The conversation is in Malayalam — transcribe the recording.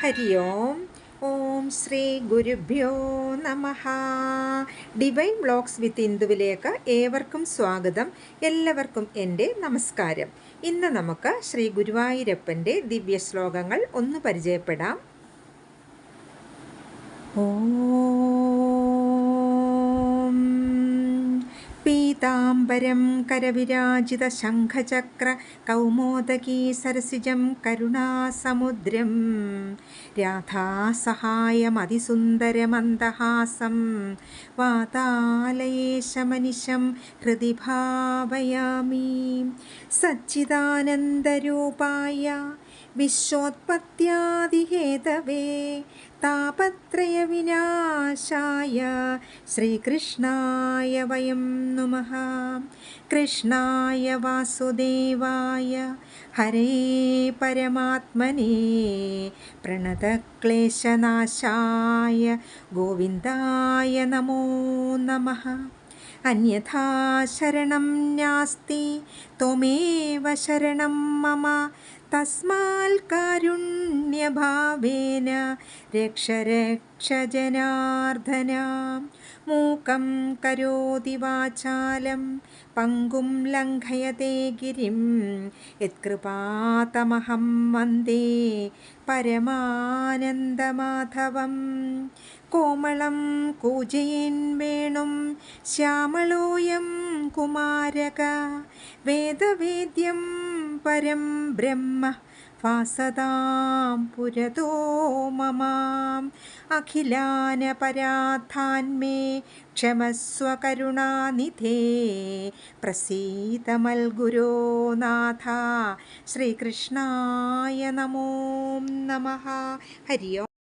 ഹരി ഓം. ഓം ശ്രീ ഗുരുഭ്യോ നമഃ. ഡിവൈൻ ബ്ലോഗ്സ് വിത്ത് ഇന്ദുവിലേക്ക് ഏവർക്കും സ്വാഗതം. എല്ലാവർക്കും എൻ്റെ നമസ്കാരം. ഇന്ന് നമുക്ക് ശ്രീ ഗുരുവായൂരപ്പൻ്റെ ദിവ്യ ശ്ലോകങ്ങൾ ഒന്ന് പരിചയപ്പെടാം. ഓം പീതാംബരം കരവിരാജിത ശംഖചക്ര കൗമോദകീ സരസിജം കരുണാസമുദ്രം രാധാസഹായമതിസുന്ദരമന്ദഹാസം വാതാലയേശമനിശം ഹൃദി ഭാവയാമി. സച്ചിദാനന്ദരൂപായ വിശ്വോത്പത്യാദിഹേതവേ താപത്രയ വിനാശായ ശ്രീകൃഷ്ണായ വയം നമഃ. കൃഷ്ണായ വാസുദേവായ ഹരേ പരമാത്മനേ പ്രണതക്ലേശനാശായ ഗോവിന്ദായ നമോ നമഃ. അന്യഥാ ശരണം നാസ്തി ത്വമേവ ശരണം മമ തസ്മാൽ കാരുണ്യഭാവേന രക്ഷ രക്ഷ ജനാർദ്ദന. മൂകം കരോതി വാചാലം പങ്കും ലംഘയത്തെ ഗിരിം യത്കൃപാതമഹം വന്ദേ പരമാനന്ദമാധവം. കോമളം കൂജയൻ വേണും ശ്യാമളോയം കുമാരക വേദവേദ്യം പരം ബ്രഹ്മ വാസതാം പുരതോ മമ. അഖിലാനപരാധാന്മേ ക്ഷമസ്വ കരുണാനിധേ പ്രസീത മൽഗുരോ നാഥ. ശ്രീകൃഷ്ണായ നമോ നമഃ. ഹരി ഓം.